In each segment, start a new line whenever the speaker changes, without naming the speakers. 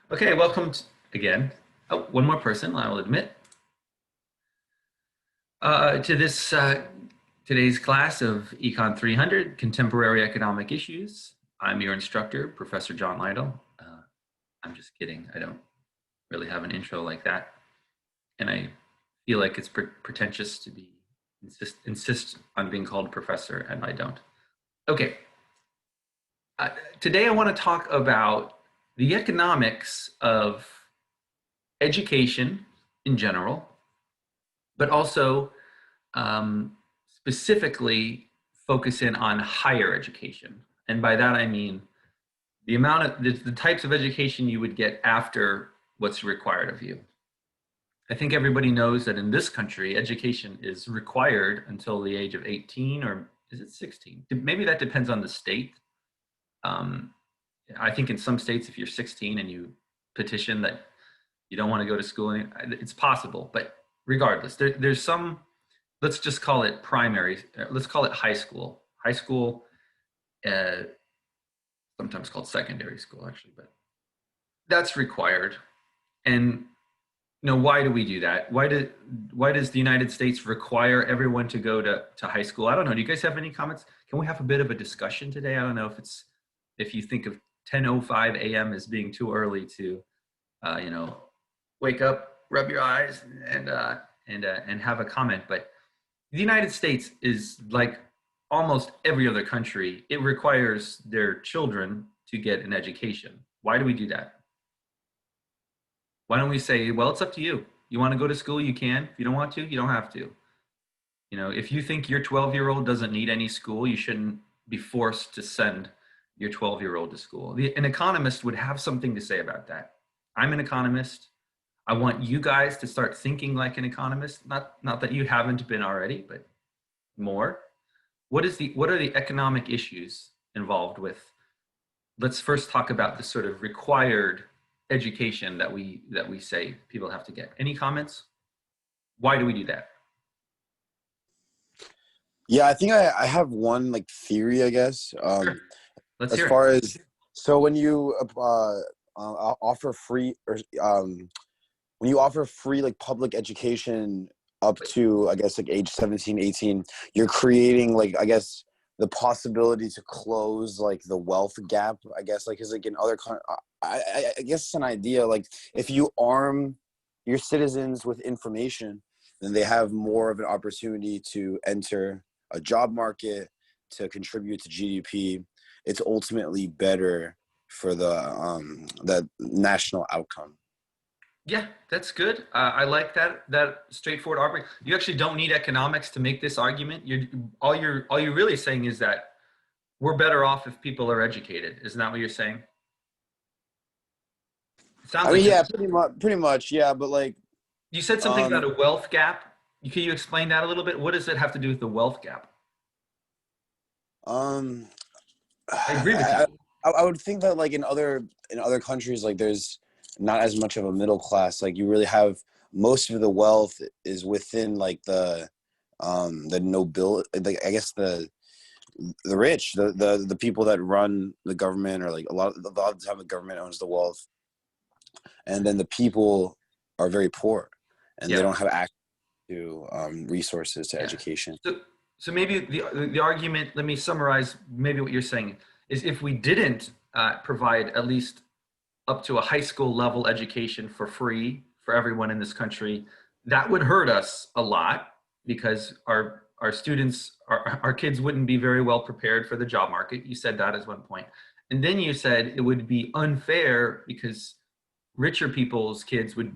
Okay, welcome again. Oh, one more person, I will admit, to this today's class of Econ 300, Contemporary Economic Issues. I'm your instructor, Professor John Lytle. I'm just kidding. I don't really have an intro like that, and I feel like it's pretentious to be insist on being called professor, and I don't. Okay, today I want to talk about the economics of education in general, but also specifically focus in on higher education. And by that, I mean the amount of the types of education you would get after what's required of you. I think everybody knows that in this country, education is required until the age of 18, or is it 16? Maybe that depends on the state. Um, I think in some states, if you're 16 and you petition that you don't want to go to school, it's possible. But regardless, there's some, let's just call it primary, let's call it high school. High school, uh, sometimes called secondary school, actually, but that's required. And why do we do that? Why does the United States require everyone to go to high school? I don't know. Do you guys have any comments? Can we have a bit of a discussion today? I don't know if you think of 10:05 a.m. as being too early to wake up, rub your eyes, and have a comment. But the United States is like almost every other country. It requires their children to get an education. Why do we do that? Why don't we say, well, it's up to you. You want to go to school, you can. If you don't want to, you don't have to. If you think your 12-year-old doesn't need any school, you shouldn't be forced to send your 12-year-old to school. An economist would have something to say about that. I'm an economist. I want you guys to start thinking like an economist. Not that you haven't been already, but more. What are the economic issues involved with? Let's first talk about the sort of required education that we say people have to get. Any comments? Why do we do that?
Yeah, I think I have one like theory, I guess.
Sure. Let's
As
hear it.
far as so when you offer free or when you offer free like public education up to I guess like age 17, 18, you're creating like I guess the possibility to close like the wealth gap. I guess like because like in other I guess it's an idea like if you arm your citizens with information, then they have more of an opportunity to enter a job market, to contribute to GDP. It's ultimately better for the national outcome.
Yeah, that's good. I like that straightforward argument. You actually don't need economics to make this argument. All you're really saying is that we're better off if people are educated. Isn't that what you're saying? It sounds
I mean,
like
yeah, pretty much, yeah. But like,
you said something about
um,
a wealth gap. Can you explain that a little bit? What does it have to do with the wealth gap?
um,
I agree with
I,
you.
I would think that like in other countries, like there's not as much of a middle class. Like you really have most of the wealth is within like the nobility. Like I guess the rich, the people that run the government, or like a lot of the time the government owns the wealth, and then the people are very poor, and they
Yeah,
don't have access to resources to
yeah.
education.
So maybe the argument. Let me summarize. Maybe what you're saying is if we didn't provide at least up to a high school level education for free for everyone in this country, that would hurt us a lot because our students, our kids wouldn't be very well prepared for the job market. You said that as one point. And then you said it would be unfair because richer people's kids would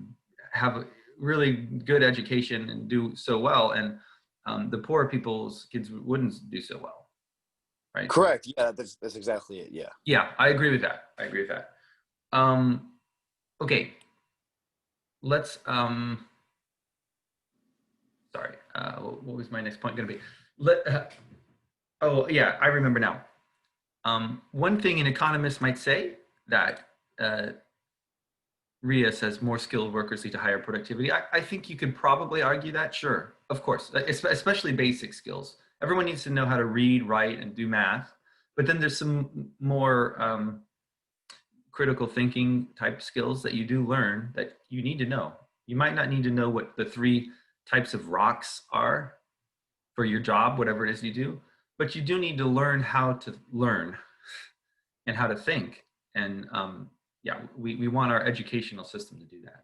have a really good education and do so well, and the poor people's kids wouldn't do so well, right?
Correct. Yeah, that's exactly it. Yeah.
Yeah, I agree with that. I agree with that. Um, okay, let's sorry, what was my next point going to be? Oh yeah, I remember now. One thing an economist might say that Ria says more skilled workers lead to higher productivity. I think you could probably argue that. Sure, of course, especially basic skills. Everyone needs to know how to read, write, and do math. But then there's some more critical thinking type skills that you do learn that you need to know. You might not need to know what the 3 types of rocks are for your job, whatever it is you do, but you do need to learn how to learn and how to think. And yeah, we want our educational system to do that.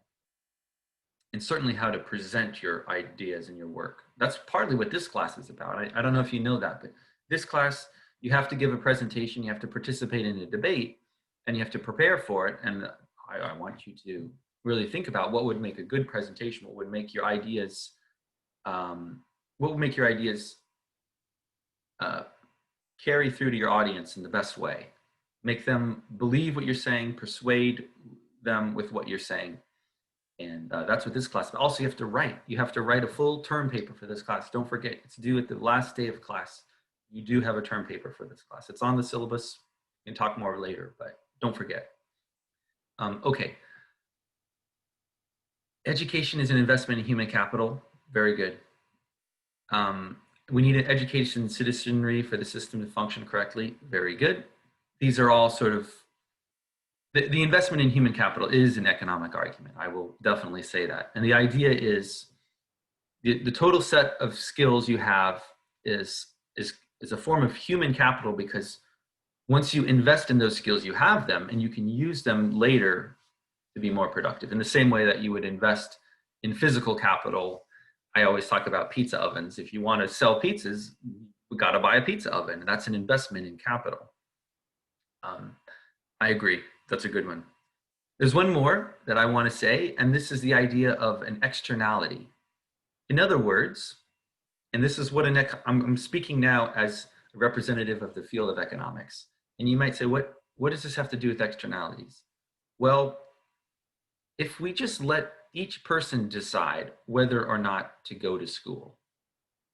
And certainly how to present your ideas and your work. That's partly what this class is about. I don't know if you know that, but this class, you have to give a presentation, you have to participate in a debate, and you have to prepare for it. And I want you to really think about what would make a good presentation, what would make your ideas, what would make your ideas uh, carry through to your audience in the best way. Make them believe what you're saying, persuade them with what you're saying. And that's what this class is. Also, you have to write. You have to write a full term paper for this class. Don't forget, it's due at the last day of class. You do have a term paper for this class. It's on the syllabus. We can talk more later, but don't forget. Okay. Education is an investment in human capital. Very good. We need an education citizenry for the system to function correctly. Very good. These are all sort of the investment in human capital is an economic argument. I will definitely say that. And the idea is the total set of skills you have is a form of human capital, because once you invest in those skills, you have them and you can use them later to be more productive. In the same way that you would invest in physical capital. I always talk about pizza ovens. If you want to sell pizzas, we got to buy a pizza oven. That's an investment in capital. I agree. That's a good one. There's one more that I want to say, and this is the idea of an externality. In other words, and this is what I'm speaking now as a representative of the field of economics. And you might say, what does this have to do with externalities? Well, if we just let each person decide whether or not to go to school,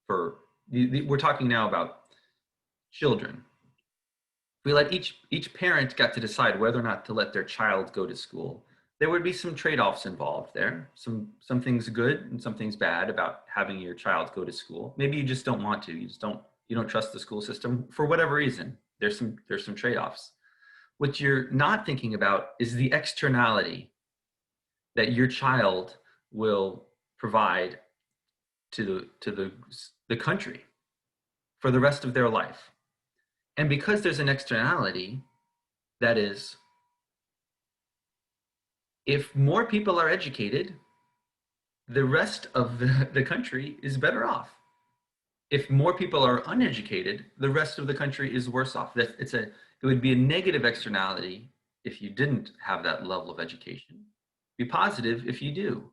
we're talking now about children. If we let each parent get to decide whether or not to let their child go to school, there would be some trade-offs involved there. Some things good and some things bad about having your child go to school. Maybe you just don't want to. You don't trust the school system for whatever reason. There's some trade-offs. What you're not thinking about is the externality that your child will provide to the country for the rest of their life. And because there's an externality, that is, if more people are educated, the rest of the country is better off. If more people are uneducated, the rest of the country is worse off. It would be a negative externality if you didn't have that level of education. Be positive if you do.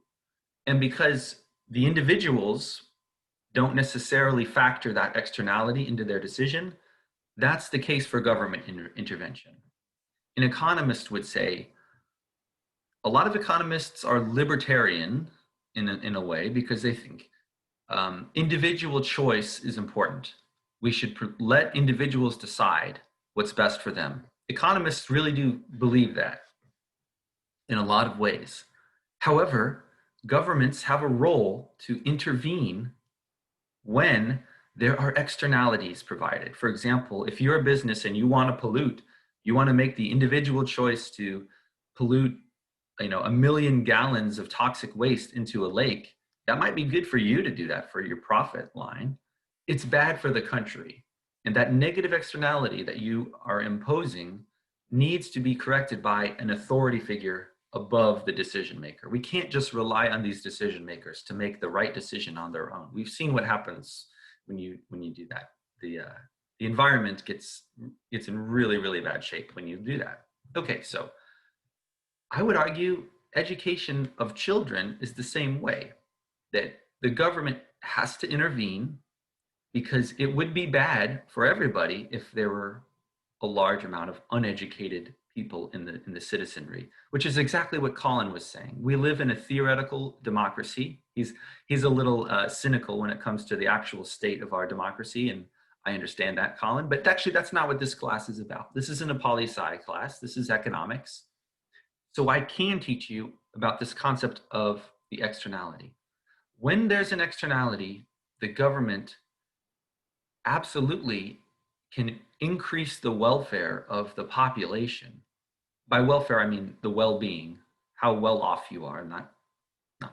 And because the individuals don't necessarily factor that externality into their decision, that's the case for government intervention. An economist would say, a lot of economists are libertarian in a way because they think individual choice is important. We should let individuals decide what's best for them. Economists really do believe that in a lot of ways. However, governments have a role to intervene when there are externalities provided. For example, if you're a business and you want to pollute, you want to make the individual choice to pollute, 1 million gallons of toxic waste into a lake, that might be good for you to do that for your profit line. It's bad for the country. And that negative externality that you are imposing needs to be corrected by an authority figure above the decision maker. We can't just rely on these decision makers to make the right decision on their own. We've seen what happens when you do that. The environment gets in really, really bad shape when you do that. Okay, so I would argue education of children is the same way, that the government has to intervene because it would be bad for everybody if there were a large amount of uneducated people in the citizenry, which is exactly what Colin was saying. We live in a theoretical democracy. He's a little cynical when it comes to the actual state of our democracy, and I understand that, Colin, but actually that's not what this class is about. This isn't a poli-sci class, this is economics. So I can teach you about this concept of the externality. When there's an externality, the government absolutely can increase the welfare of the population by welfare, I mean the well-being, how well off you are, not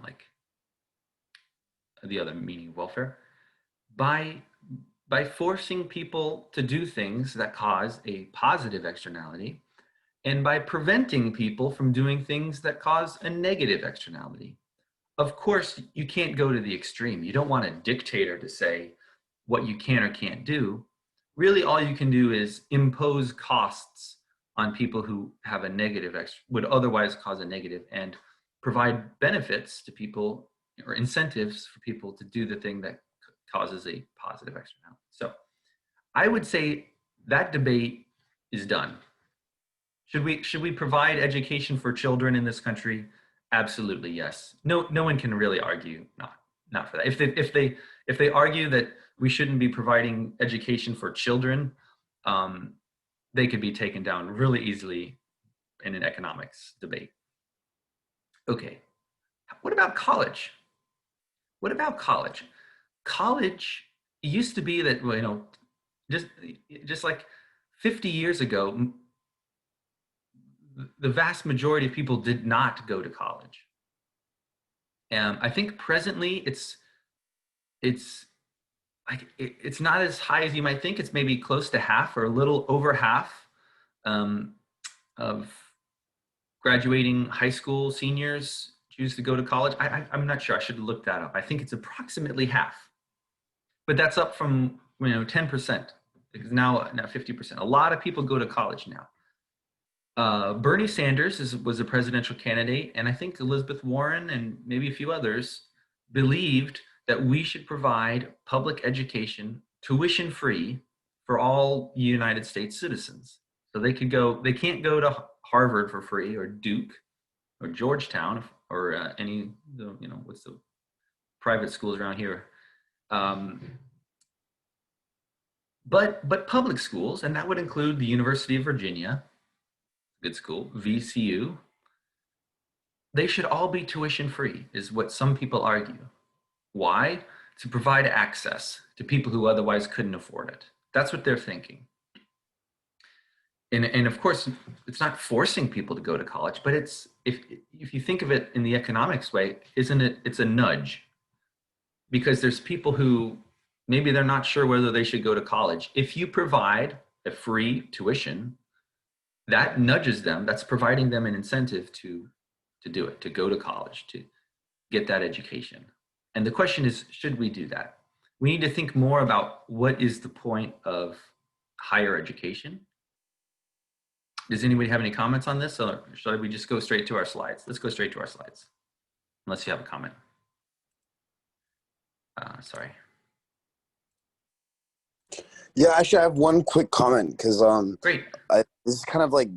like the other meaning of welfare, by forcing people to do things that cause a positive externality, and by preventing people from doing things that cause a negative externality. Of course, you can't go to the extreme. You don't want a dictator to say what you can or can't do. Really, all you can do is impose costs on people who have a negative, would otherwise cause a negative, and provide benefits to people or incentives for people to do the thing that causes a positive externality. So I would say that debate is done. Should we provide education for children in this country? Absolutely, yes. No one can really argue not for that. If they argue that we shouldn't be providing education for children, um, they could be taken down really easily in an economics debate. Okay, what about college? What about college? College used to be that, well, just just like 50 years ago, the vast majority of people did not go to college. And I think presently it's it's not as high as you might think. It's maybe close to half or a little over half um, of graduating high school seniors choose to go to college. I'm not sure. I should look that up. I think it's approximately half, but that's up from 10%. Because now 50%. A lot of people go to college now. Bernie Sanders was a presidential candidate, and I think Elizabeth Warren and maybe a few others believed that we should provide public education tuition free for all United States citizens. So they can't go to Harvard for free or Duke or Georgetown or any, what's the private schools around here. Um, but public schools, and that would include the University of Virginia, good school, VCU, they should all be tuition free, is what some people argue. Why? To provide access to people who otherwise couldn't afford it. That's what they're thinking. And of course, it's not forcing people to go to college, but if you think of it in the economics way, isn't it? It's a nudge, because there's people who maybe they're not sure whether they should go to college. If you provide a free tuition, that nudges them. That's providing them an incentive to do it, to go to college, to get that education. And the question is, should we do that? We need to think more about what is the point of higher education. Does anybody have any comments on this, or should we just go straight to our slides? Let's go straight to our slides, unless you have a comment. Sorry.
Yeah, actually, I have one quick comment because
Great.
this is kind of like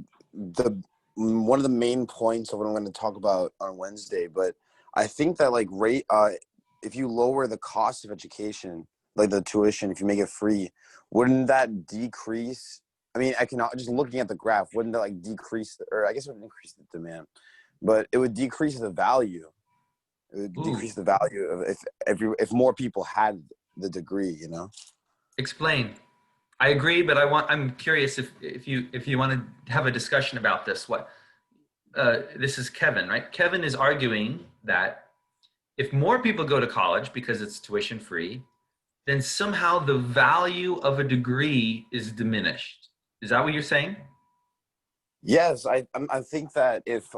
one of the main points of what I'm going to talk about on Wednesday. But I think that if you lower the cost of education, like the tuition, if you make it free, wouldn't that decrease? I mean, just looking at the graph, wouldn't that like decrease, or I guess it would increase the demand, but it would decrease the value. It would decrease the value of if more people had the degree,
Explain. I agree, but I'm curious if you want to have a discussion about this. This is Kevin, right? Kevin is arguing that if more people go to college because it's tuition free, then somehow the value of a degree is diminished. Is that what you're saying?
Yes, I think that if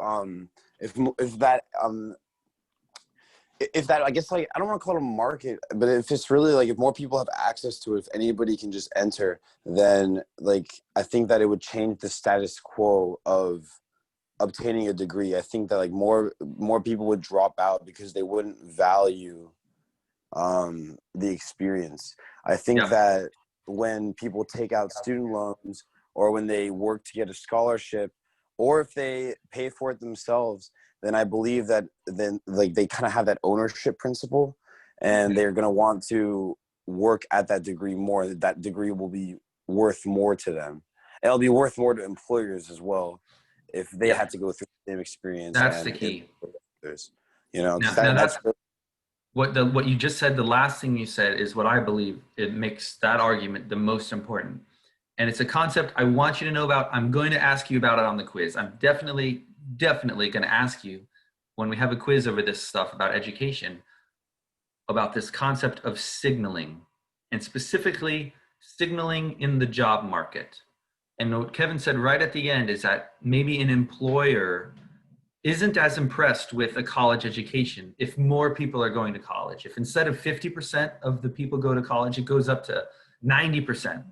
that, I guess, like, I don't want to call it a market, but if it's really like if more people have access to it, if anybody can just enter, then like I think that it would change the status quo of obtaining a degree. I think that like more people would drop out because they wouldn't value the experience. I think
Yeah.
that when people take out student loans, or when they work to get a scholarship, or if they pay for it themselves, then I believe that then like they kind of have that ownership principle, and they're going to want to work at that degree more. That degree will be worth more to them. And it'll be worth more to employers as well if they
Yeah.
had to go through the same experience.
That's the
And
key.
because
Now
that's
that's what you just said. The last thing you said is what I believe it makes that argument the most important. And it's a concept I want you to know about. I'm going to ask you about it on the quiz. I'm definitely going to ask you when we have a quiz over this stuff about education, about this concept of signaling, and specifically signaling in the job market. And what Kevin said right at the end is that maybe an employer isn't as impressed with a college education if more people are going to college. If instead of 50% of the people go to college, it goes up to 90%.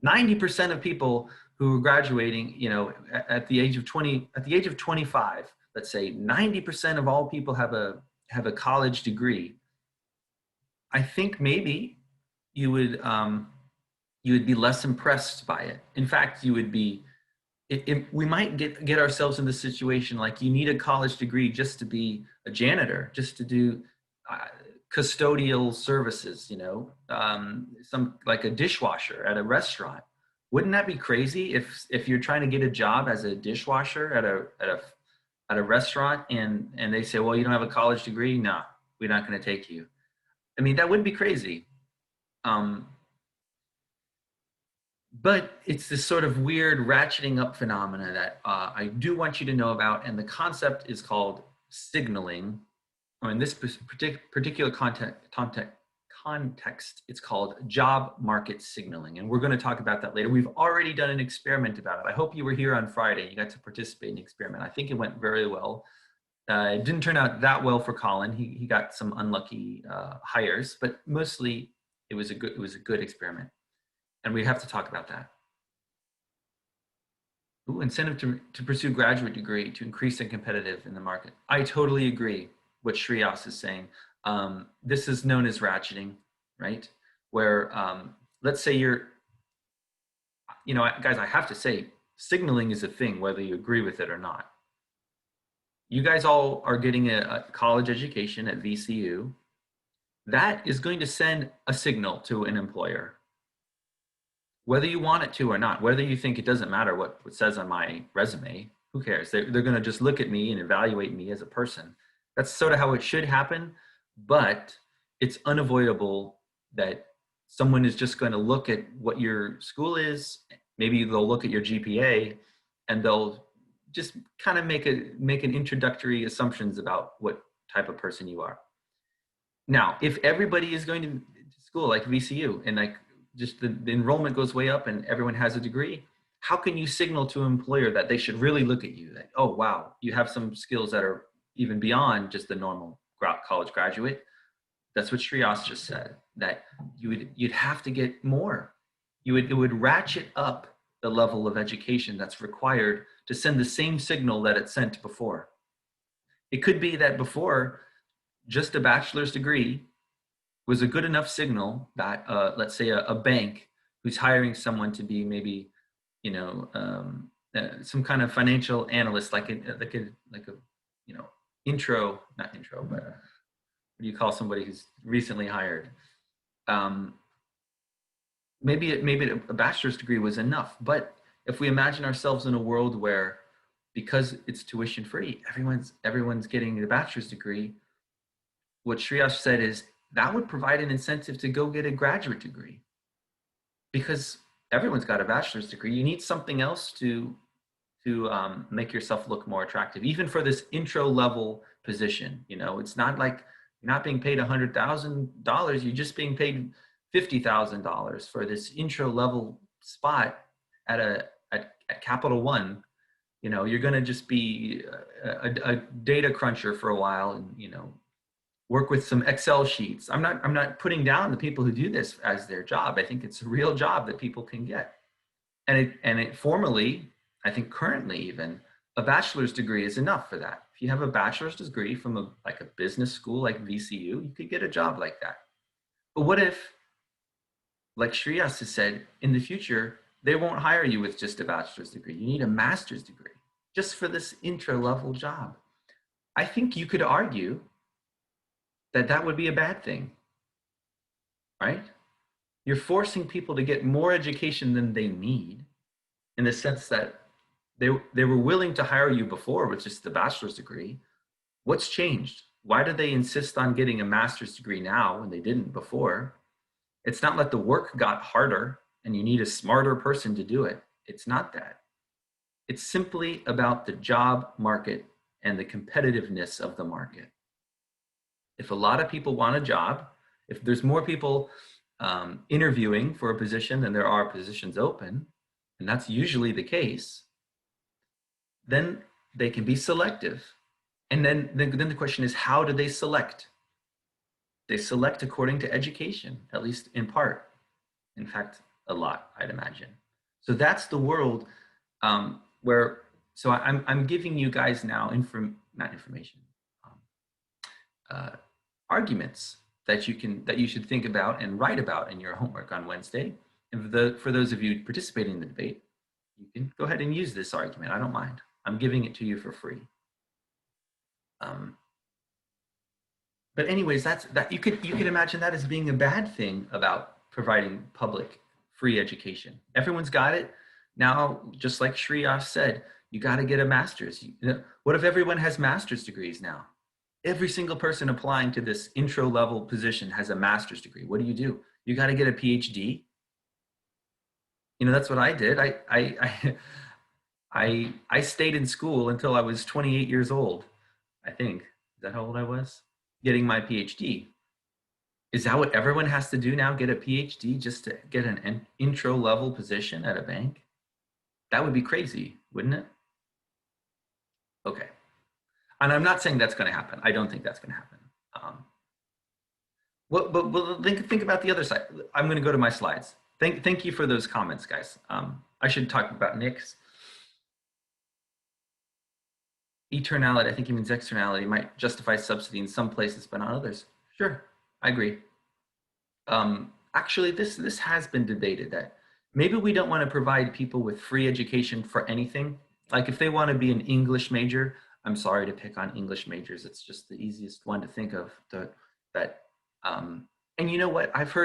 90% of people who are graduating, you know, at the age of 20, at the age of 25, let's say 90% of all people have a college degree. I think maybe you would you would be less impressed by it. In fact, you would be. We might get ourselves in the situation like you need a college degree just to be a janitor, just to do custodial services. You know, some like a dishwasher at a restaurant. Wouldn't that be crazy if you're trying to get a job as a dishwasher at a restaurant and they say, well, you don't have a college degree? No, we're not going to take you. I mean, that would be crazy. Um, but it's this sort of weird ratcheting up phenomena that I do want you to know about. And the concept is called signaling. Or in this particular context, it's called job market signaling. And we're going to talk about that later. We've already done an experiment about it. I hope you were here on Friday. You got to participate in the experiment. I think it went very well. It didn't turn out that well for Colin. He got some unlucky hires, but mostly it was a good experiment. And we have to talk about that. Ooh, incentive to pursue graduate degree to increase and competitive in the market. I totally agree what Shreyas is saying. This is known as ratcheting, right? Where let's say you're, you know, guys, I have to say, signaling is a thing, whether you agree with it or not. You guys all are getting a college education at VCU. That is going to send a signal to an employer, whether you want it to or not, whether you think it doesn't matter what it says on my resume, who cares? They're going to just look at me and evaluate me as a person. That's sort of how it should happen, but it's unavoidable that someone is just going to look at what your school is. Maybe they'll look at your GPA and they'll just kind of make an introductory assumptions about what type of person you are. Now, if everybody is going to school like VCU and like just the enrollment goes way up and everyone has a degree, how can you signal to an employer that they should really look at you? That, oh, wow, you have some skills that are even beyond just the normal college graduate. That's what Shreyas just said, that you'd have to get more. It would ratchet up the level of education that's required to send the same signal that it sent before. It could be that before, just a bachelor's degree was a good enough signal that, let's say, a bank who's hiring someone to be maybe, you know, some kind of financial analyst, like a you know, not intro, but what do you call somebody who's recently hired? Maybe a bachelor's degree was enough. But if we imagine ourselves in a world where, because it's tuition free, everyone's getting a bachelor's degree, what Shreyas said is that would provide an incentive to go get a graduate degree, because everyone's got a bachelor's degree. You need something else to make yourself look more attractive, even for this intro level position. You know, it's not like you're not being paid $100,000. You're just being paid $50,000 for this intro level spot at Capital One. You know, you're going to just be a data cruncher for a while, and, you know, work with some Excel sheets. I'm not putting down the people who do this as their job. I think it's a real job that people can get. And it formally, I think currently even, a bachelor's degree is enough for that. If you have a bachelor's degree from a business school like VCU, you could get a job like that. But what if, like Shreyas has said, in the future, they won't hire you with just a bachelor's degree. You need a master's degree just for this intro level job. I think you could argue that would be a bad thing, right? You're forcing people to get more education than they need, in the sense that they were willing to hire you before with just the bachelor's degree. What's changed? Why do they insist on getting a master's degree now when they didn't before? It's not like the work got harder and you need a smarter person to do it. It's not that. It's simply about the job market and the competitiveness of the market. If a lot of people want a job, if there's more people interviewing for a position than there are positions open, and that's usually the case, then they can be selective. And then the question is, how do they select? They select according to education, at least in part. In fact, a lot, I'd imagine. So that's the world where, so I'm giving you guys now, not information, uh, arguments that you should think about and write about in your homework on Wednesday. And for those of you participating in the debate, you can go ahead and use this argument. I don't mind. I'm giving it to you for free. But anyways, that you could imagine that as being a bad thing about providing public free education. Everyone's got it now. Just like Shriyas said, you got to get a master's. What if everyone has master's degrees now? Every single person applying to this intro level position has a master's degree. What do? You got to get a PhD. That's what I did. I stayed in school until I was 28 years old. I think. Is that how old I was? Getting my PhD. Is that what everyone has to do now? Get a PhD just to get an intro level position at a bank? That would be crazy, wouldn't it? Okay. And I'm not saying that's going to happen. I don't think that's going to happen. But think about the other side. I'm going to go to my slides. Thank you for those comments, guys. I should talk about Nick's. Eternality, I think he means externality, might justify subsidy in some places, but not others. Sure, I agree. Actually, this has been debated that maybe we don't want to provide people with free education for anything. Like if they want to be an English major, I'm sorry to pick on English majors. It's just the easiest one to think of. And you know what? I've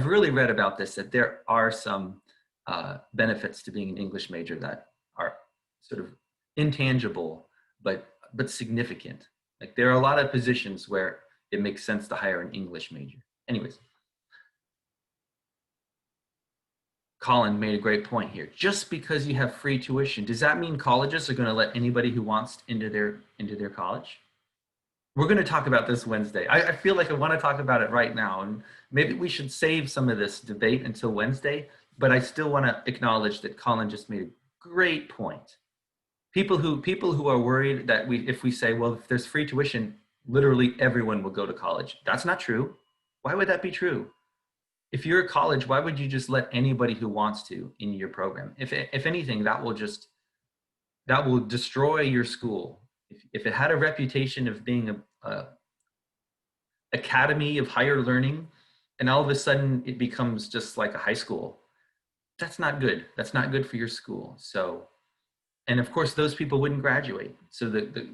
really read about this, that there are some benefits to being an English major that are sort of intangible, but significant. Like there are a lot of positions where it makes sense to hire an English major. Anyways, Colin made a great point here. Just because you have free tuition, does that mean colleges are going to let anybody who wants into their college? We're going to talk about this Wednesday. I feel like I want to talk about it right now, and maybe we should save some of this debate until Wednesday, but I still want to acknowledge that Colin just made a great point. People who are worried that if we say, well, if there's free tuition, literally everyone will go to college. That's not true. Why would that be true? If you're a college, why would you just let anybody who wants to in your program? If anything, that will destroy your school. If it had a reputation of being a academy of higher learning, and all of a sudden it becomes just like a high school, that's not good. That's not good for your school. So, and of course, those people wouldn't graduate. So the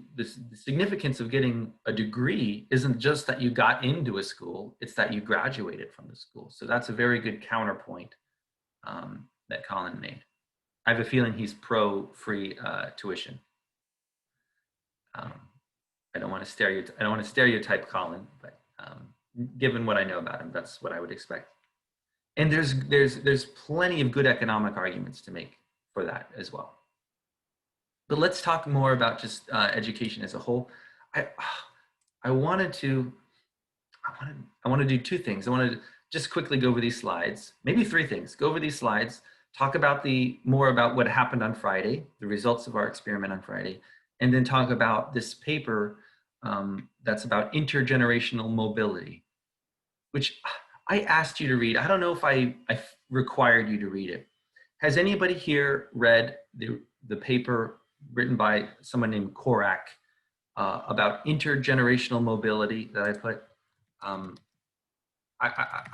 significance of getting a degree isn't just that you got into a school, it's that you graduated from the school. So that's a very good counterpoint that Colin made. I have a feeling he's pro free tuition. I don't want to stereotype Colin, but given what I know about him, that's what I would expect. And there's plenty of good economic arguments to make for that as well. But let's talk more about just education as a whole. I want to do two things. I want to just quickly go over these slides, maybe three things. Go over these slides, talk about more about what happened on Friday, the results of our experiment on Friday, and then talk about this paper that's about intergenerational mobility, which I asked you to read. I don't know if I required you to read it. Has anybody here read the paper written by someone named Korak about intergenerational mobility that I put? I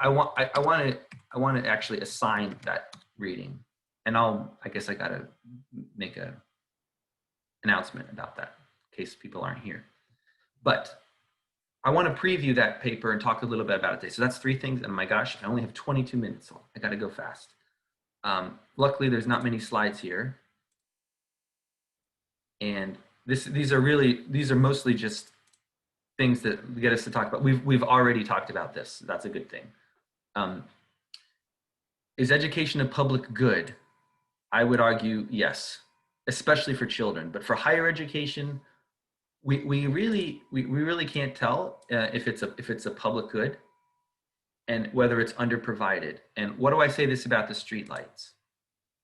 want to actually assign that reading, and I guess I got to make a announcement about that in case people aren't here. But I want to preview that paper and talk a little bit about it today. So that's three things. And my gosh, I only have 22 minutes, so I got to go fast. Luckily, there's not many slides here. And these are mostly just things that get us to talk about. We've already talked about this. So that's a good thing. Is education a public good? I would argue yes, especially for children. But for higher education, we really can't tell if it's a public good and whether it's underprovided. And what do I say this about the streetlights?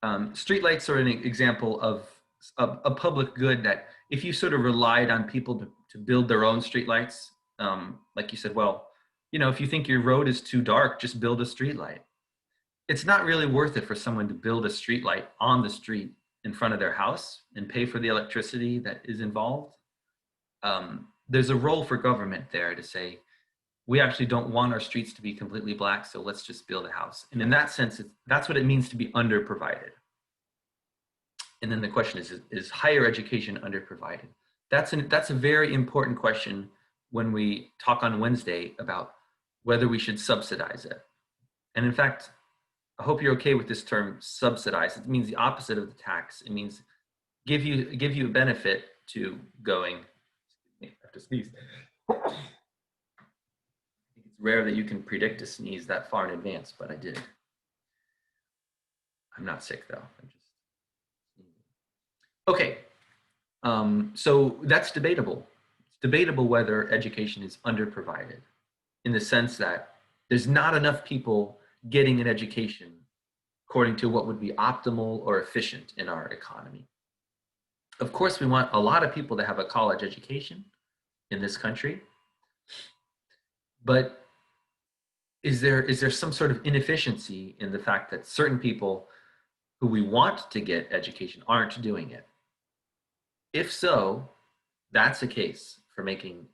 Streetlights are an example of a public good that if you sort of relied on people to build their own streetlights, like you said, well, you know, if you think your road is too dark, just build a streetlight. It's not really worth it for someone to build a streetlight on the street in front of their house and pay for the electricity that is involved. There's a role for government there to say, we actually don't want our streets to be completely black, so let's just build a house. And in that sense, that's what it means to be underprovided. And then the question is higher education underprovided? That's a very important question when we talk on Wednesday about whether we should subsidize it. And in fact, I hope you're okay with this term subsidize. It means the opposite of the tax. It means give you a benefit to going. I have to sneeze. It's rare that you can predict a sneeze that far in advance, but I did. I'm not sick though. I'm just okay. So that's debatable. It's debatable whether education is underprovided in the sense that there's not enough people getting an education according to what would be optimal or efficient in our economy. Of course, we want a lot of people to have a college education in this country, but is there some sort of inefficiency in the fact that certain people who we want to get education aren't doing it? If so, that's a case for making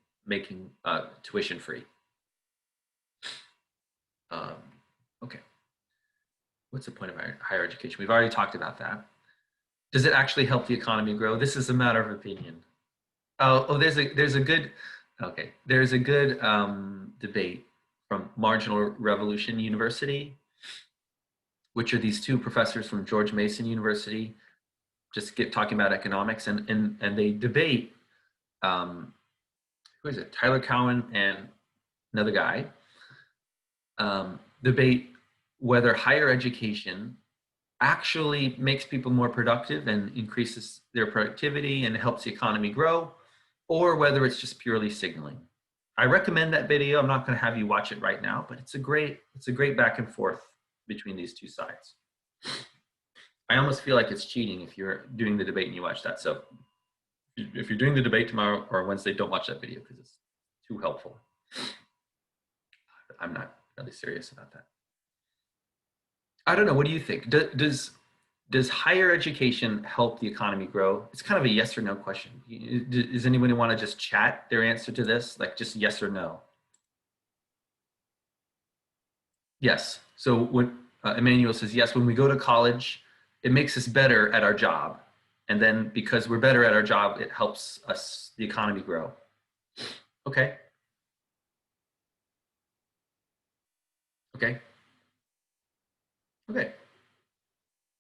tuition free. Okay. What's the point of higher education? We've already talked about that. Does it actually help the economy grow? This is a matter of opinion. There's a good debate from Marginal Revolution University, which are these two professors from George Mason University, just talking about economics, and they debate. Who is it? Tyler Cowen and another guy debate whether higher education actually makes people more productive and increases their productivity and helps the economy grow, or whether it's just purely signaling. I recommend that video. I'm not going to have you watch it right now, but it's a great back and forth between these two sides. I almost feel like it's cheating if you're doing the debate and you watch that. So if you're doing the debate tomorrow or Wednesday, don't watch that video because it's too helpful. I'm not really serious about that. I don't know. What do you think? Does higher education help the economy grow? It's kind of a yes or no question. Does anybody want to just chat their answer to this? Like just yes or no? Yes. So when Emmanuel says yes, when we go to college, it makes us better at our job. And then because we're better at our job, it helps us, the economy grow. Okay. Okay. Okay.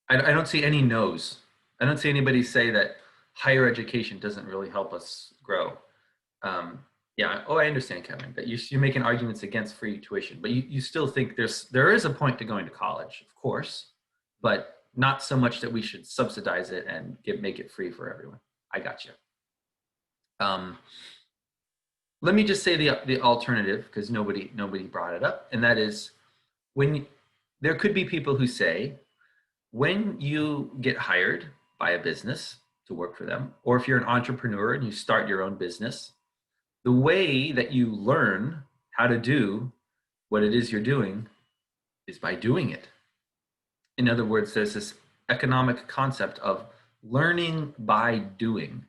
I don't see any no's. I don't see anybody say that higher education doesn't really help us grow. Yeah, I understand, Kevin, that you're making arguments against free tuition, but you still think there is a point to going to college, of course, but not so much that we should subsidize it and make it free for everyone. I got you. Let me just say the alternative, because nobody brought it up, and that is there could be people who say, when you get hired by a business to work for them, or if you're an entrepreneur and you start your own business, the way that you learn how to do what it is you're doing is by doing it. In other words, there's this economic concept of learning by doing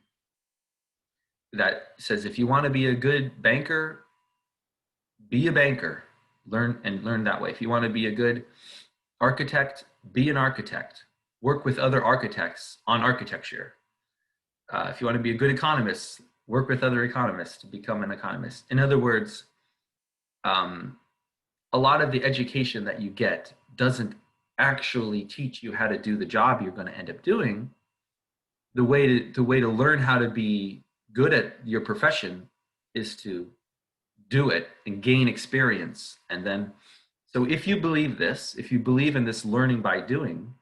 that says if you want to be a good banker, be a banker, learn that way. If you want to be a good architect, be an architect, work with other architects on architecture. If you want to be a good economist, work with other economists to become an economist. In other words, a lot of the education that you get doesn't actually teach you how to do the job you're going to end up doing. The way to learn how to be good at your profession is to do it and gain experience and then So if you believe this, if you believe in this learning by doing,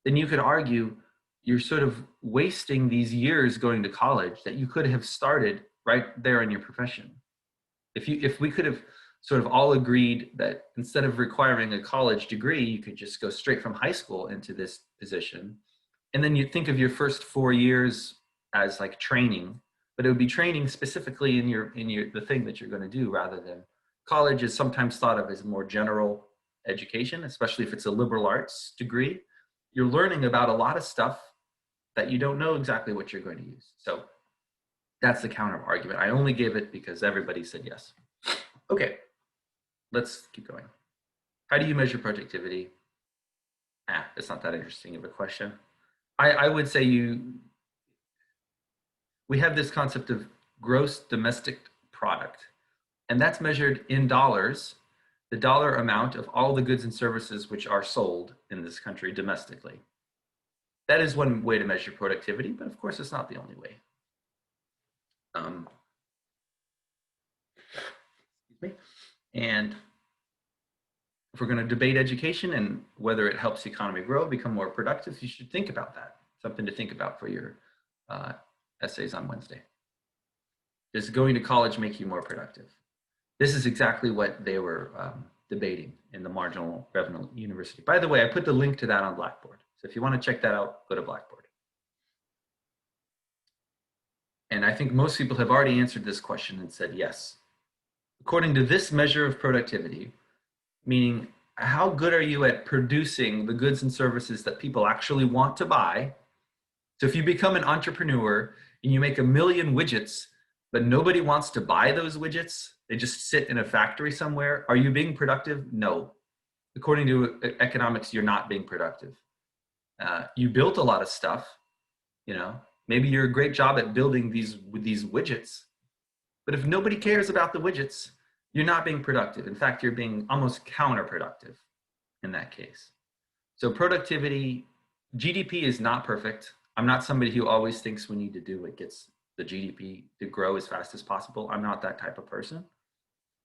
then you could argue you're sort of wasting these years going to college that you could have started right there in your profession. If we could have sort of all agreed that instead of requiring a college degree, you could just go straight from high school into this position, and then you think of your first 4 years as like training, but it would be training specifically in your the thing that you're going to do, rather than college is sometimes thought of as more general education, especially if it's a liberal arts degree. You're learning about a lot of stuff that you don't know exactly what you're going to use. So that's the counter argument. I only gave it because everybody said yes. Okay, let's keep going. How do you measure productivity? It's not that interesting of a question. I would say we have this concept of gross domestic product, and that's measured in dollars, the dollar amount of all the goods and services which are sold in this country domestically. That is one way to measure productivity, but of course it's not the only way. Excuse me. And if we're going to debate education and whether it helps the economy grow, become more productive, you should think about that. Something to think about for your essays on Wednesday. Does going to college make you more productive? This is exactly what they were debating in the Marginal Revenue University. By the way, I put the link to that on Blackboard. So if you want to check that out, go to Blackboard. And I think most people have already answered this question and said yes. According to this measure of productivity, meaning how good are you at producing the goods and services that people actually want to buy? So if you become an entrepreneur and you make 1 million widgets, but nobody wants to buy those widgets, they just sit in a factory somewhere, are you being productive? No. According to economics, you're not being productive. You built a lot of stuff, you know, maybe you're a great job at building these widgets, but if nobody cares about the widgets, you're not being productive. In fact, you're being almost counterproductive in that case. So productivity, GDP is not perfect. I'm not somebody who always thinks we need to do what gets the GDP to grow as fast as possible. I'm not that type of person.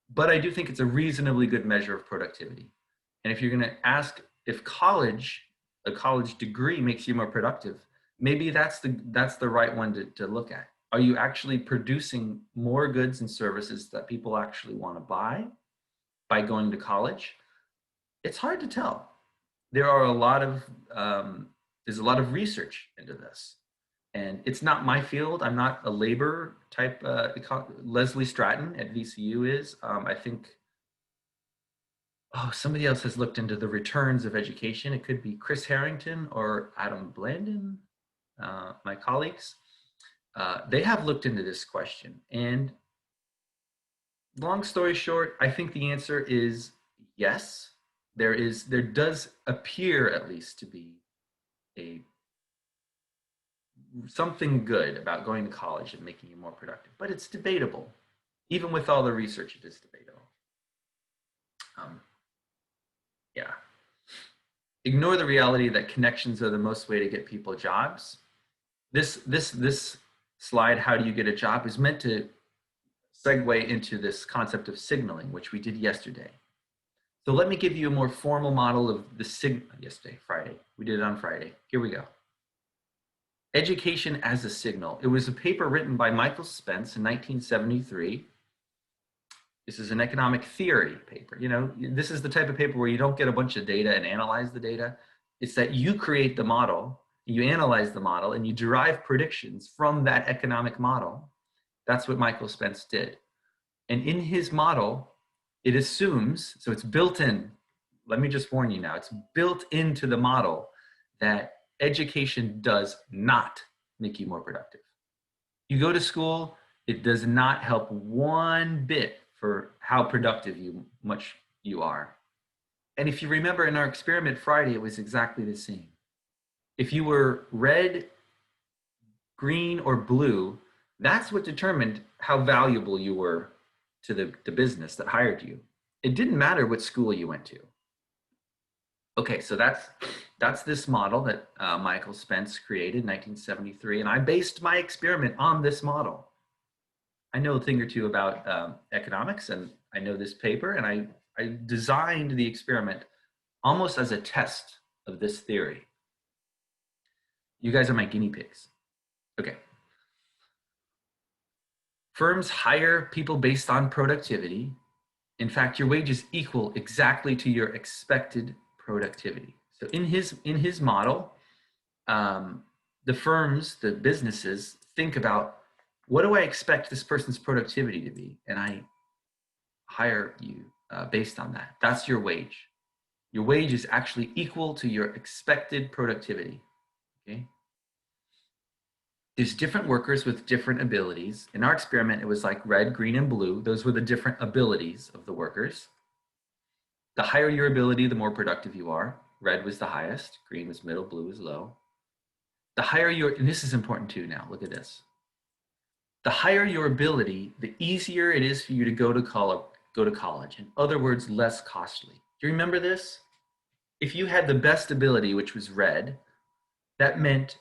But I do think it's a reasonably good measure of productivity. And if you're going to ask if a college degree makes you more productive, maybe that's the right one to look at. Are you actually producing more goods and services that people actually want to buy by going to college? It's hard to tell. There are there's a lot of research into this, and it's not my field. I'm not a labor type. Leslie Stratton at VCU is. I think. Oh, somebody else has looked into the returns of education. It could be Chris Harrington or Adam Blandon, my colleagues. They have looked into this question, and long story short, I think the answer is yes. There does appear at least to be something good about going to college and making you more productive, but it's debatable. Even with all the research, it is debatable. Yeah. Ignore the reality that connections are the most way to get people jobs. This slide, how do you get a job, is meant to segue into this concept of signaling, which we did yesterday. So let me give you a more formal model of the Friday. We did it on Friday. Here we go. Education as a signal. It was a paper written by Michael Spence in 1973. This is an economic theory paper. You know, this is the type of paper where you don't get a bunch of data and analyze the data. It's that you create the model, you analyze the model, and you derive predictions from that economic model. That's what Michael Spence did. And in his model, it assumes, so it's built in, let me just warn you now, it's built into the model that education does not make you more productive. You go to school, it does not help one bit for how productive much you are. And if you remember in our experiment Friday, it was exactly the same. If you were red, green, or blue, that's what determined how valuable you were to the business that hired you. It didn't matter what school you went to. Okay, so that's this model that Michael Spence created in 1973, and I based my experiment on this model. I know a thing or two about economics, and I know this paper, and I I designed the experiment almost as a test of this theory. You guys are my guinea pigs. Okay. Firms hire people based on productivity. In fact, your wages equal exactly to your expected productivity. So in his model, the firms, the businesses think about, what do I expect this person's productivity to be, and I hire you based on that. That's your wage. Your wage is actually equal to your expected productivity. Okay. There's different workers with different abilities. In our experiment, it was like red, green, and blue. Those were the different abilities of the workers. The higher your ability, the more productive you are. Red was the highest, green was middle, blue was low. The higher your, and this is important too now, look at this. The higher your ability, the easier it is for you to go to college. In other words, less costly. Do you remember this? If you had the best ability, which was red, that meant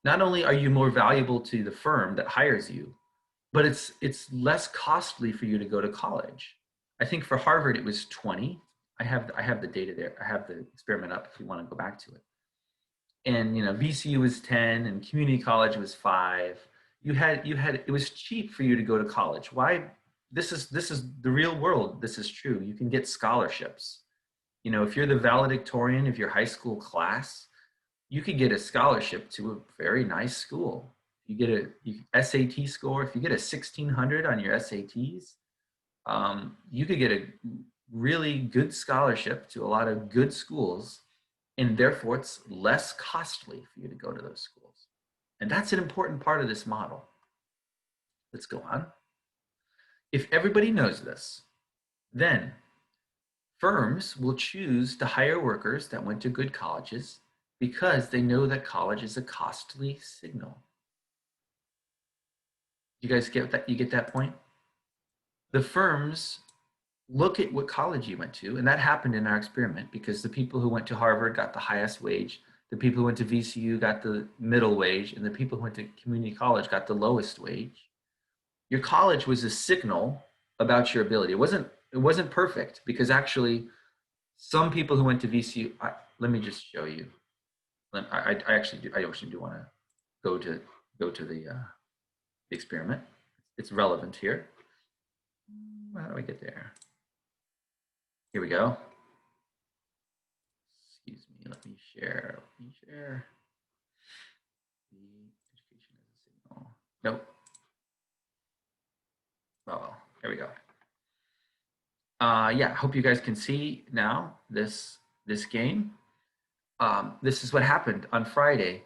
not only are you more valuable to the firm that hires you, but it's less costly for you to go to college. I think for Harvard it was 20. I have the data there. I have the experiment up if you want to go back to it. And VCU was 10 and community college was 5. You had it was cheap for you to go to college. Why? This is the real world. This is true. You can get scholarships. If you're the valedictorian of your high school class, you could get a scholarship to a very nice school. You get a SAT score. If you get a 1600 on your SATs, you could get a really good scholarship to a lot of good schools, and therefore it's less costly for you to go to those schools. And that's an important part of this model. Let's go on. If everybody knows this, then firms will choose to hire workers that went to good colleges because they know that college is a costly signal. You guys get that? You get that point? The firms look at what college you went to, and that happened in our experiment because the people who went to Harvard got the highest wage, the people who went to VCU got the middle wage, and the people who went to community college got the lowest wage. Your college was a signal about your ability. It wasn't perfect because actually some people who went to VCU, let me just show you. I actually do want to go to the experiment. It's relevant here. How do I get there? Here we go. Excuse me. Let me share. The education as a signal. Nope. Oh, here we go. Yeah, I hope you guys can see now this game. This is what happened on Friday.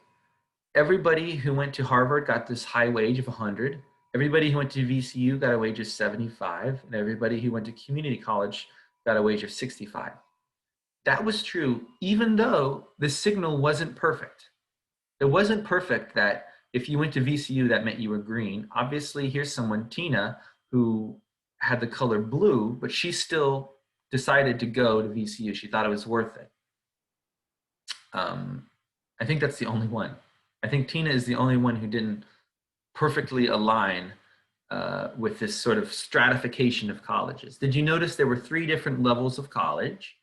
Everybody who went to Harvard got this high wage of 100. Everybody who went to VCU got a wage of 75, and everybody who went to community college got a wage of 65. That was true even though the signal wasn't perfect. It wasn't perfect that if you went to VCU, that meant you were green. Obviously, here's someone, Tina, who had the color blue, but she still decided to go to VCU. She thought it was worth it. I think that's the only one. I think Tina is the only one who didn't perfectly align with this sort of stratification of colleges. Did you notice there were 3 different levels of college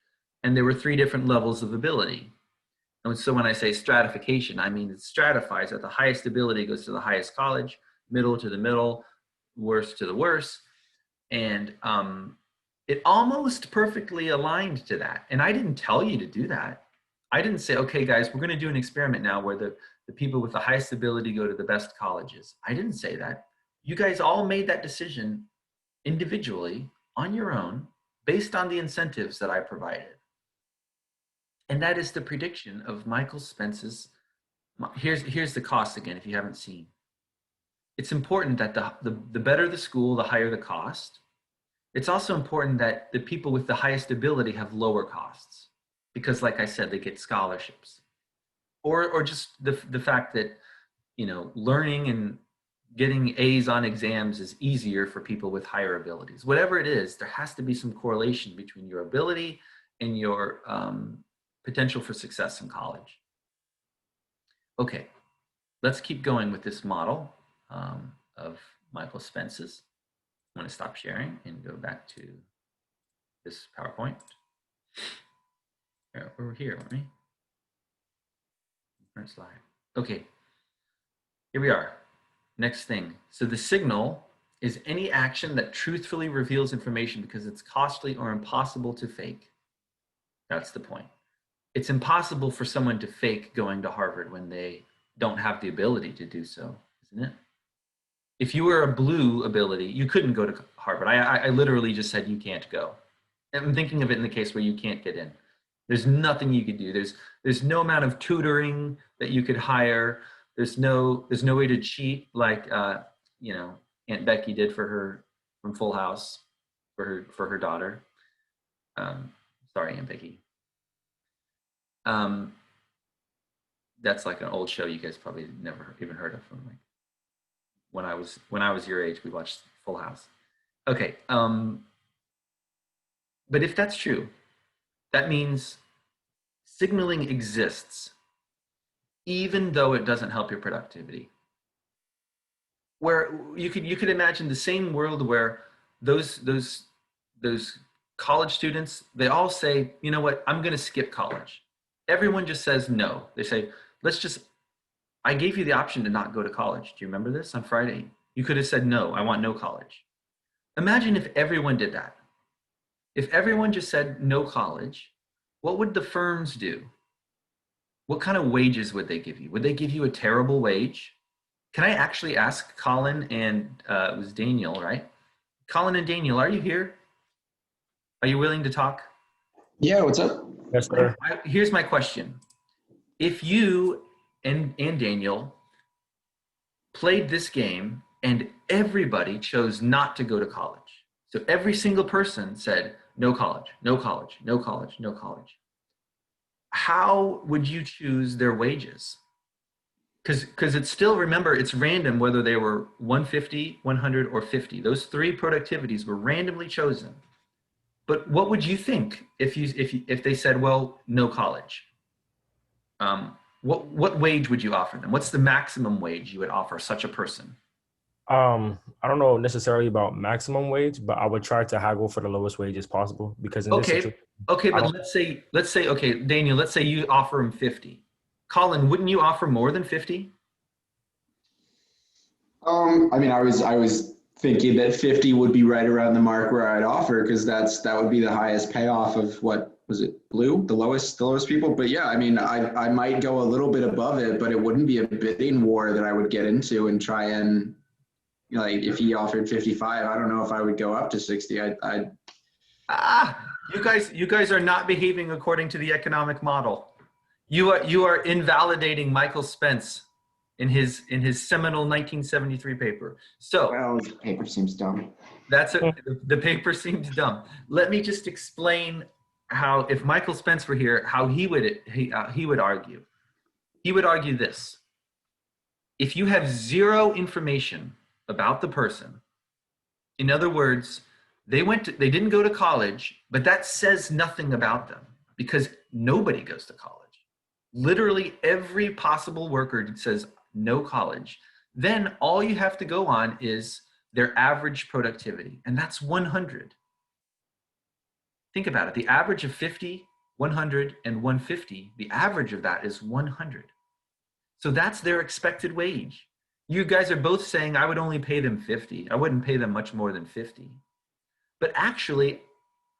and there were 3 different levels of ability? And so when I say stratification, I mean it stratifies that the highest ability goes to the highest college, middle to the middle, worst to the worst. And it almost perfectly aligned to that. And I didn't tell you to do that. I didn't say, okay, guys, we're going to do an experiment now where the people with the highest ability go to the best colleges. I didn't say that. You guys all made that decision individually on your own based on the incentives that I provided. And that is the prediction of Michael Spence's. Here's the cost again, if you haven't seen. It's important that the better the school, the higher the cost. It's also important that the people with the highest ability have lower costs because, like I said, they get scholarships. Or just the fact that, learning and getting A's on exams is easier for people with higher abilities. Whatever it is, there has to be some correlation between your ability and your potential for success in college. Okay, let's keep going with this model of Michael Spence's. I'm going to stop sharing and go back to this PowerPoint. Yeah, we're here, aren't we? Current slide. Okay, here we are. Next thing. So the signal is any action that truthfully reveals information because it's costly or impossible to fake. That's the point. It's impossible for someone to fake going to Harvard when they don't have the ability to do so, isn't it? If you were a blue ability, you couldn't go to Harvard. I literally just said you can't go. I'm thinking of it in the case where you can't get in. There's nothing you could do. There's no amount of tutoring that you could hire. There's no way to cheat like you know, Aunt Becky did for her from Full House for her daughter. Sorry, Aunt Becky. That's like an old show you guys probably never even heard of from like when I was your age. We watched Full House. Okay, but if that's true, that means signaling exists even though it doesn't help your productivity. Where you could imagine the same world where those college students, they all say, you know what, I'm going to skip college. Everyone just says no. They say, let's just, I gave you the option to not go to college. Do you remember this on Friday? You could have said no, I want no college. Imagine if everyone did that. If everyone just said no college, what would the firms do? What kind of wages would they give you? Would they give you a terrible wage? Can I actually ask Colin and it was Daniel, right? Colin and Daniel, are you here? Are you willing to talk?
Yeah, what's up?
Yes, sir.
Here's my question. If you and Daniel played this game and everybody chose not to go to college, so every single person said, no college, no college, no college, no college, how would you choose their wages? Because it's still, remember, it's random whether they were 150, 100, or 50. Those three productivities were randomly chosen. But what would you think if they said, well, no college? What wage would you offer them? What's the maximum wage you would offer such a person?
I don't know necessarily about maximum wage, but I would try to haggle for the lowest wages possible because in this
Okay,
situation,
okay, but let's say, okay, Daniel, let's say you offer him 50. Colin, wouldn't you offer more than 50?
I mean, I was thinking that 50 would be right around the mark where I'd offer because that would be the highest payoff of what was it, blue, the lowest people. But yeah, I mean, I might go a little bit above it, but it wouldn't be a bidding war that I would get into and try and, you know, like if he offered 55, I don't know if I would go up to 60.
You guys are not behaving according to the economic model. You are invalidating Michael Spence in his seminal 1973 paper. So
Well, the paper seems dumb.
the paper seems dumb. Let me just explain how, if Michael Spence were here, how he would argue. He would argue this: if you have zero information about the person, in other words, they didn't go to college, but that says nothing about them because nobody goes to college. Literally every possible worker says no college. Then all you have to go on is their average productivity, and that's 100. Think about it. The average of 50, 100, and 150, the average of that is 100. So that's their expected wage. You guys are both saying I would only pay them 50. I wouldn't pay them much more than 50. But actually,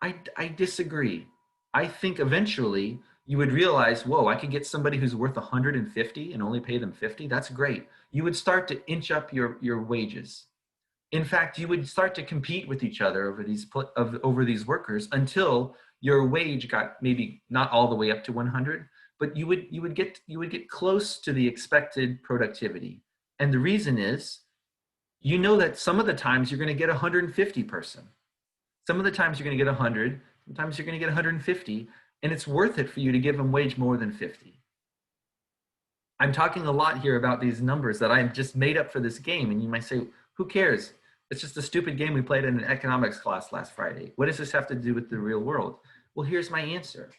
I disagree. I think eventually you would realize, whoa, I could get somebody who's worth 150 and only pay them 50. That's great. You would start to inch up your wages. In fact, you would start to compete with each other over these workers until your wage got maybe not all the way up to 100, but you would get close to the expected productivity. And the reason is, you know that some of the times you're going to get a 150 person. Some of the times you're going to get 100, sometimes you're going to get 150, and it's worth it for you to give them wage more than 50. I'm talking a lot here about these numbers that I've just made up for this game, and you might say, who cares? It's just a stupid game we played in an economics class last Friday. What does this have to do with the real world? Well, here's my answer.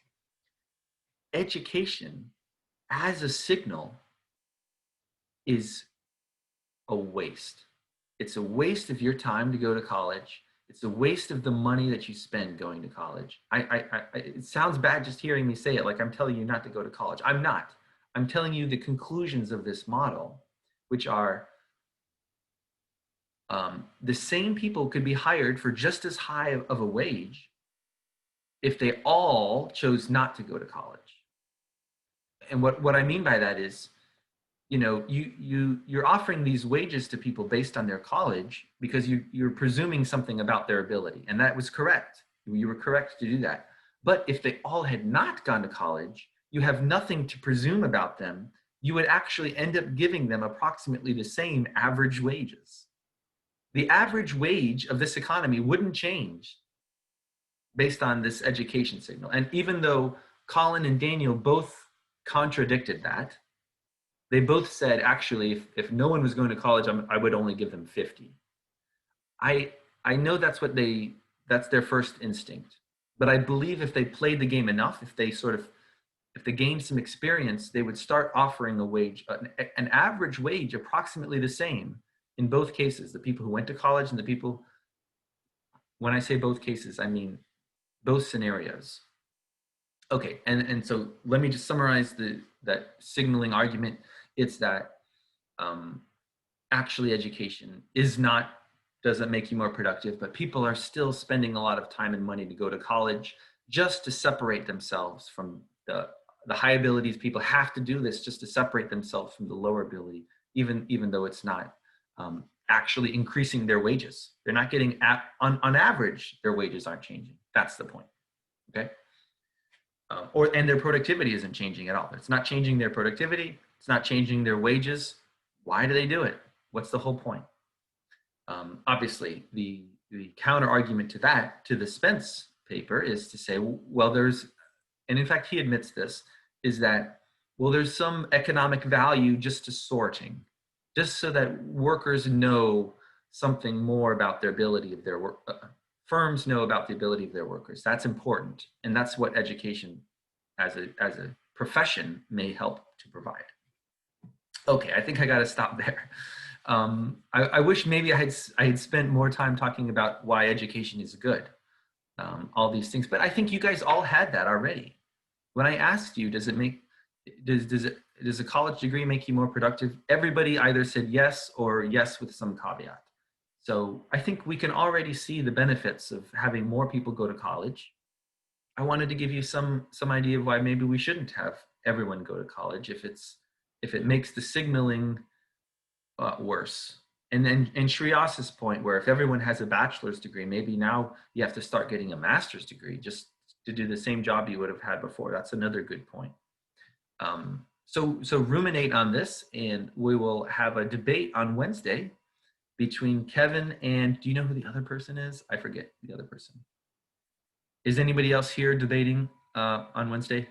Education as a signal is a waste. It's a waste of your time to go to college. It's a waste of the money that you spend going to college. It sounds bad just hearing me say it, like I'm telling you not to go to college. I'm not. I'm telling you the conclusions of this model, which are the same people could be hired for just as high of a wage if they all chose not to go to college. And what I mean by that is, you know, you're offering these wages to people based on their college because you're presuming something about their ability, and that was correct. You were correct to do that. But if they all had not gone to college, you have nothing to presume about them. You would actually end up giving them approximately the same average wages. The average wage of this economy wouldn't change based on this education signal. And even though Colin and Daniel both contradicted that, they both said, actually, if no one was going to college, I would only give them 50. I know that's their first instinct. But I believe if they played the game enough, if they gained some experience, they would start offering a wage, an average wage approximately the same in both cases, the people who went to college and the people, when I say both cases, I mean both scenarios. Okay, and so let me just summarize that signaling argument. It's that actually education doesn't make you more productive, but people are still spending a lot of time and money to go to college just to separate themselves from the high abilities. People have to do this just to separate themselves from the lower ability, even though it's not actually increasing their wages. They're not getting, on average, their wages aren't changing. That's the point, okay? And their productivity isn't changing at all. It's not changing their productivity. It's not changing their wages. Why do they do it? What's the whole point? Obviously, the counter argument to that, to the Spence paper, is to say, well, and in fact, he admits this, is that, well, there's some economic value just to sorting, just so that workers know something more about their ability of their work. Firms know about the ability of their workers. That's important. And that's what education as a profession may help to provide. Okay, I think I got to stop there. I wish maybe I had spent more time talking about why education is good, all these things, but I think you guys all had that already. When I asked you, does a college degree make you more productive? Everybody either said yes or yes with some caveat. So I think we can already see the benefits of having more people go to college. I wanted to give you some idea of why maybe we shouldn't have everyone go to college if it makes the signaling worse. And then in Shreyas's point, where if everyone has a bachelor's degree, maybe now you have to start getting a master's degree just to do the same job you would have had before. That's another good point. So ruminate on this, and we will have a debate on Wednesday between Kevin and, do you know who the other person is? I forget the other person. Is anybody else here debating on Wednesday?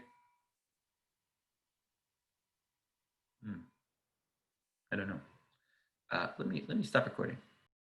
I don't know. Let me stop recording.